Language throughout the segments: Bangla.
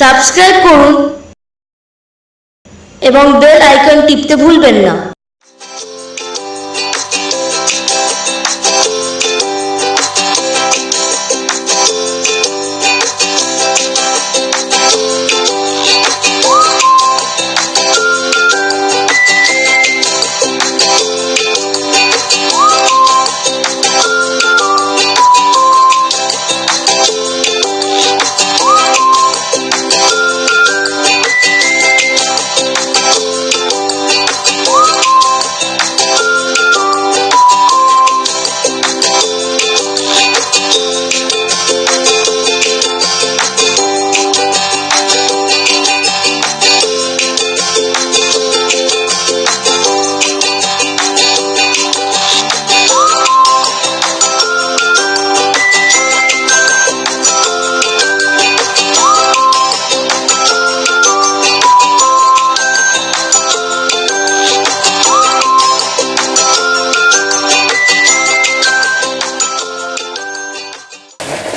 সাবস্ক্রাইব করুন এবং বেল আইকন টিপতে ভুলবেন না।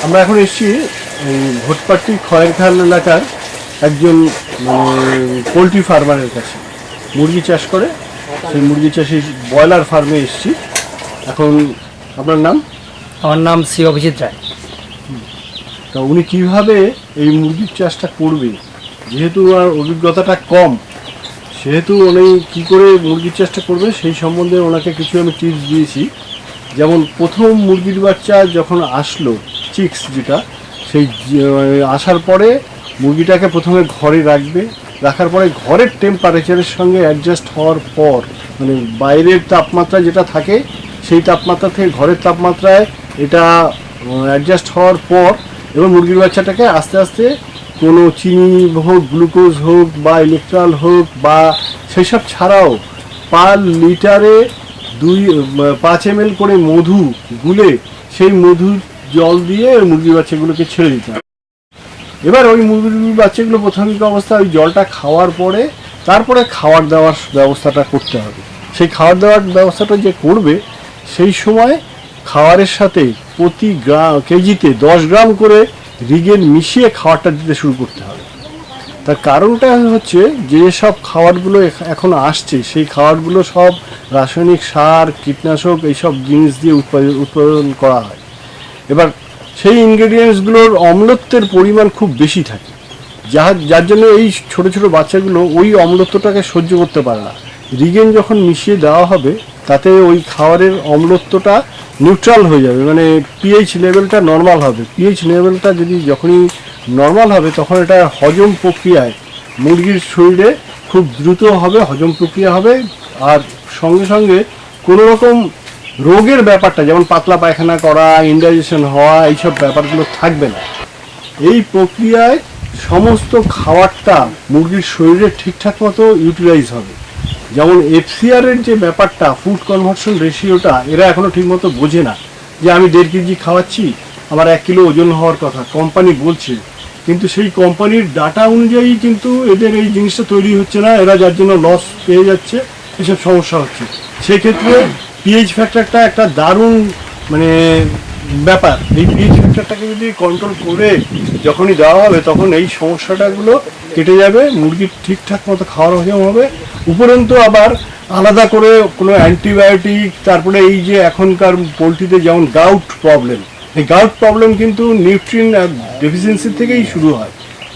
আমরা এখন এসেছি ভোটপাট্টি খয়েরখাল এলাকার একজন পোলট্রি ফার্মারের কাছে, মুরগি চাষ করে। সেই মুরগি চাষে ব্রয়লার ফার্মে এসেছি। এখন আপনার নাম? আমার নাম শ্রী অভিজিৎ রায়। তা উনি কীভাবে এই মুরগির চাষটা করবে, যেহেতু আর অভিজ্ঞতাটা কম, সেহেতু উনি কী করে মুরগির চাষটা করবে সেই সম্বন্ধে ওনাকে কিছু আমি টিপস দিয়েছি। যেমন প্রথম মুরগির বাচ্চা যখন আসলো, চিক্স যেটা, সেই আসার পরে মুরগিটাকে প্রথমে ঘরে রাখবে। রাখার পরে ঘরের টেম্পারেচারের সঙ্গে অ্যাডজাস্ট হওয়ার পর, মানে বাইরের তাপমাত্রা যেটা থাকে সেই তাপমাত্রা থেকে ঘরের তাপমাত্রায় এটা অ্যাডজাস্ট হওয়ার পর এবং মুরগির বাচ্চাটাকে আস্তে আস্তে কোনো চিনি হোক, গ্লুকোজ হোক বা ইলেকট্রল হোক বা সেসব ছাড়াও পার লিটারে 5 ml করে মধু গুলে সেই মধুর জল দিয়ে মুরগির বাচ্চাগুলোকে ছেড়ে দিতে হবে। এবার ওই মুরগির বাচ্চাগুলো প্রাথমিক অবস্থায় ওই জলটা খাওয়ার পরে তারপরে খাবার দেওয়ার ব্যবস্থাটা করতে হবে। সেই খাবার দেওয়ার ব্যবস্থাটা যে করবে, সেই সময় খাবারের সাথে প্রতি কেজিতে 10 গ্রাম করে রিগেন মিশিয়ে খাবারটা দিতে শুরু করতে হবে। তার কারণটা হচ্ছে যে সব খাবারগুলো এখন আসছে সেই খাবারগুলো সব রাসায়নিক সার, কীটনাশক এইসব জিনিস দিয়ে উৎপাদন করা হয়। এবার সেই ইনগ্রেডিয়েন্টসগুলোর অম্লত্বের পরিমাণ খুব বেশি থাকে, যার জন্য এই ছোট ছোট বাচ্চাগুলো ওই অম্লত্বটাকে সহ্য করতে পারে না। রিগেন যখন মিশিয়ে দেওয়া হবে তাতে ওই খাবারের অম্লত্বটা নিউট্রাল হয়ে যাবে, মানে পিএইচ লেভেলটা নর্মাল হবে। পিএইচ লেভেলটা যখনই নর্মাল হবে তখন এটা হজম প্রক্রিয়ায় মুরগির শরীরে খুব দ্রুত হবে, হজম প্রক্রিয়া হবে। আর সঙ্গে সঙ্গে কোনো রকম রোগের ব্যাপারটা, যেমন পাতলা পায়খানা করা, ইনডাইজেশন হওয়া, এইসব ব্যাপারগুলো থাকবে না। এই প্রক্রিয়ায় সমস্ত খাবারটা মুরগির শরীরে ঠিকঠাক মতো ইউটিলাইজ হবে। যেমন এফসিআরের যে ব্যাপারটা, ফুড কনভার্সন রেশিওটা, এরা এখনও ঠিকমতো বোঝে না যে আমি 1.5 কেজি খাওয়াচ্ছি, আমার 1 কিলো ওজন হওয়ার কথা কোম্পানি বলছে, কিন্তু সেই কোম্পানির ডাটা অনুযায়ী কিন্তু এদের এই জিনিসটা তৈরি হচ্ছে না। এরা যার জন্য লস পেয়ে যাচ্ছে, এসব সমস্যা হচ্ছে। সেক্ষেত্রে পিএইচ ফ্যাক্টরটা একটা দারুণ ব্যাপার। এই পিএইচ ফ্যাক্টরটাকে যদি কন্ট্রোল করে যখনই দেওয়া হবে তখন এই সমস্যাটাগুলো কেটে যাবে, মুরগির ঠিকঠাক মতো খাওয়ার হজম হবে। উপরন্তু আবার আলাদা করে কোনো অ্যান্টিবায়োটিক, তারপরে এই যে এখনকার পোলট্রিতে যেমন গাউট প্রবলেম, এই গাউট প্রবলেম কিন্তু নিউট্রিয়েন্ট ডেফিসিয়েন্সি থেকেই শুরু হয়।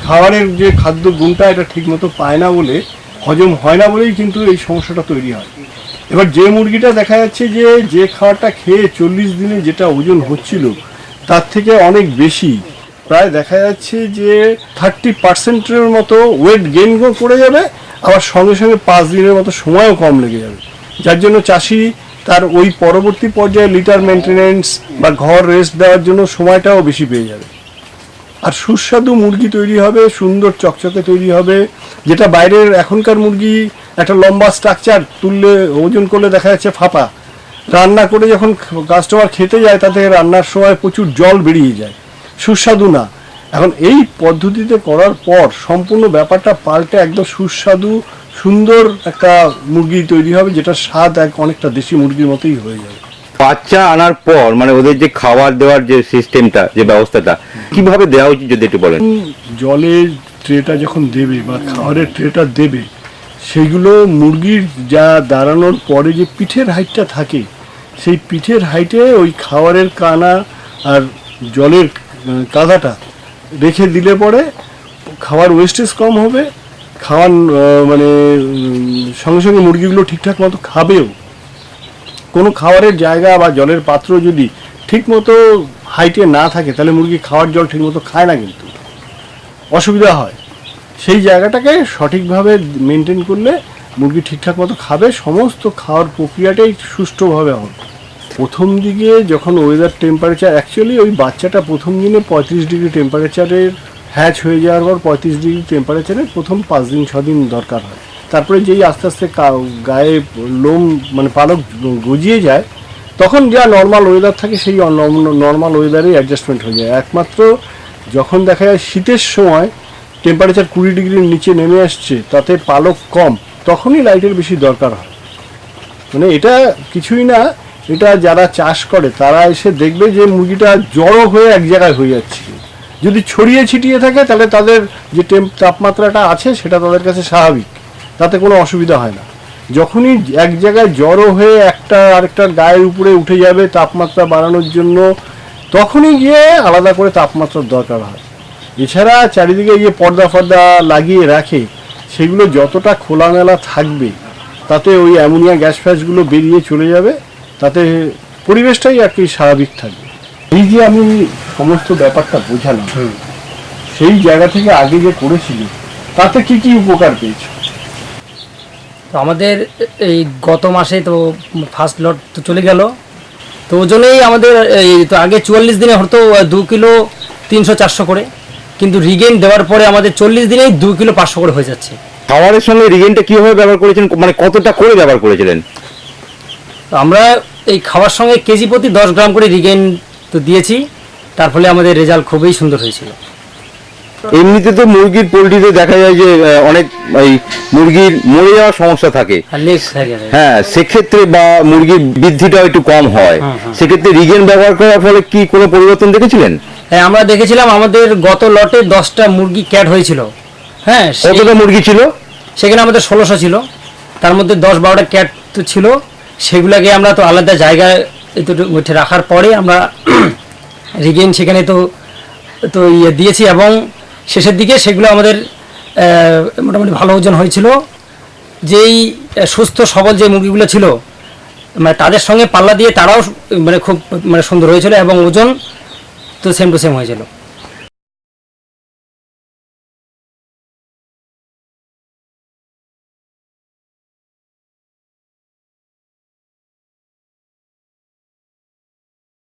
খাবারের যে খাদ্য গুণটা এটা ঠিকমতো পায় না বলে, হজম হয় না বলেই কিন্তু এই সমস্যাটা তৈরি হয়। এবার যে মুরগিটা দেখা যাচ্ছে যে খাবারটা খেয়ে 40 দিনে যেটা ওজন হচ্ছিল তার থেকে অনেক বেশি, প্রায় দেখা যাচ্ছে যে 30%-এর মতো ওয়েট গেইন করে যাবে, আবার সঙ্গে সঙ্গে 5 দিনের মতো সময়ও কম লেগে যাবে। যার জন্য চাষি তার ওই পরবর্তী পর্যায়ে লিটার মেনটেনেন্স বা ঘর রেস্ট দেওয়ার জন্য সময়টাও বেশি পেয়ে যাবে। আর সুস্বাদু মুরগি তৈরি হবে, সুন্দর চকচকে তৈরি হবে। যেটা বাইরের এখনকার মুরগি একটা লম্বা স্ট্রাকচার, তুললে ওজন করলে দেখা যাচ্ছে ফাঁপা। রান্না করে যখন কাস্টমার খেতে যায় তাতে রান্নার সময় প্রচুর জল বেরিয়ে যায়, সুস্বাদু না। এখন এই পদ্ধতিতে করার পর সম্পূর্ণ ব্যাপারটা পাল্টে একদম সুস্বাদু সুন্দর একটা মুরগি তৈরি হবে, যেটা স্বাদ অনেকটা দেশি মুরগির মতোই হয়ে যাবে। বাচ্চা আনার পর মানে ওদের যে খাবার দেওয়ার যে সিস্টেমটা, যে ব্যবস্থাটা কিভাবে দেওয়া উচিত যদি একটু বলেন। জলে ট্রেটা যখন দেবে বা খাবারের ট্রেটা দেবে, সেইগুলো মুরগির যা দাঁড়ানোর পরে যে পিঠের হাইটটা থাকে, সেই পিঠের হাইটে ওই খাবারের কানা আর জলের কাদাটা রেখে দিলে পরে খাবার ওয়েস্টেজ কম হবে, খাওয়ার মানে সঙ্গে সঙ্গে মুরগিগুলো ঠিকঠাক মতো খাবেও। কোনো খাবারের জায়গা বা জলের পাত্র যদি ঠিকমতো হাইটে না থাকে তাহলে মুরগি খাওয়ার জল ঠিকমতো খায় না, কিন্তু অসুবিধা হয়। সেই জায়গাটাকে সঠিকভাবে মেনটেন করলে মুরগি ঠিকঠাক মতো খাবে, সমস্ত খাওয়ার প্রক্রিয়াটাই সুষ্ঠুভাবে হবে। প্রথম দিকে যখন ওয়েদার টেম্পারেচার, অ্যাকচুয়ালি ওই বাচ্চাটা প্রথম দিনে 35 ডিগ্রি টেম্পারেচারের হ্যাচ হয়ে যাওয়ার পর 35 ডিগ্রি টেম্পারেচারে প্রথম 5 দিন 6 দিন দরকার হয়। তারপরে যেই আস্তে আস্তে গায়ে লোম মানে পালক গজিয়ে যায়, তখন যা নর্মাল ওয়েদার থাকে সেই নর্মাল ওয়েদারেই অ্যাডজাস্টমেন্ট হয়ে যায়। একমাত্র যখন দেখা যায় শীতের সময় টেম্পারেচার 20 ডিগ্রির নিচে নেমে আসছে, তাতে পালক কম, তখনই লাইটের বেশি দরকার হয়। মানে এটা কিছুই না, এটা যারা চাষ করে তারা এসে দেখবে যে মুরগিটা জড়ো হয়ে এক জায়গায় হয়ে যাচ্ছে। যদি ছড়িয়ে ছিটিয়ে থাকে তাহলে তাদের যে তাপমাত্রাটা আছে সেটা তাদের কাছে স্বাভাবিক, তাতে কোনো অসুবিধা হয় না। যখনই এক জায়গায় জড়ো হয়ে একটা আরেকটার গায়ের উপরে উঠে যাবে তাপমাত্রা বাড়ানোর জন্য, তখনই গিয়ে আলাদা করে তাপমাত্রার দরকার হয়। এছাড়া চারিদিকে যে পর্দা ফর্দা লাগিয়ে রাখে, সেগুলো যতটা খোলামেলা থাকবে তাতে ওই অ্যামোনিয়া গ্যাস ফ্যাসগুলো বেরিয়ে চলে যাবে, তাতে পরিবেশটাই আর কি স্বাভাবিক থাকবে। এই যে আমি সমস্ত ব্যাপারটা বোঝালাম, সেই জায়গা থেকে আগে যে করেছিল তাতে কি কি উপকার পেয়েছে? তো আমাদের এই গত মাসে তো ফার্স্ট লট তো চলে গেল, তো ওজনেই আমাদের এই তো আগে 44 দিনে হতো 2 কিলো 300-400 করে, কিন্তু রিগেন দেওয়ার পরে আমাদের 40 দিনেই 2 কিলো 500 করে হয়ে যাচ্ছে। খাবারের সঙ্গে রিগেনটা কিভাবে ব্যবহার করেছেন, মানে কতটা করে ব্যবহার করেছিলেন? তো আমরা এই খাওয়ার সঙ্গে কেজি প্রতি 10 গ্রাম করে রিগেন তো দিয়েছি, তার ফলে আমাদের রেজাল্ট খুবই সুন্দর হয়েছিল। এমনিতে তো মুরগির পোলট্রিতে দেখা যায় যে অনেক এই মুরগির মরে যাওয়ার সমস্যা থাকে, আর লেগস থাকে। হ্যাঁ, সেক্ষেত্রে বা মুরগির বৃদ্ধিটা একটু কম হয়, সেক্ষেত্রে রিগেন ব্যবহার করার ফলে কি কোনো পরিবর্তন দেখেছিলেন? হ্যাঁ, আমরা দেখেছিলাম আমাদের গত লটে 10টা মুরগি ক্যাট হয়েছিল। হ্যাঁ, কতটা মুরগি ছিল? সেখানে আমাদের 1600 ছিল, তার মধ্যে 10-12টা ক্যাট তো ছিল। সেগুলোকে আমরা তো আলাদা জায়গায় উঠে রাখার পরে আমরা রিগেন সেখানে তো তো ইয়ে দিয়েছি, এবং শেষের দিকে সেগুলো আমাদের মোটামুটি ভালো ওজন হয়েছিল। যেই সুস্থ সবল যে মুরগিগুলো ছিল, মানে তাদের সঙ্গে পাল্লা দিয়ে তারাও মানে খুব মানে সুন্দর হয়েছিল, এবং ওজন তো সেম টু সেম হয়েছিল।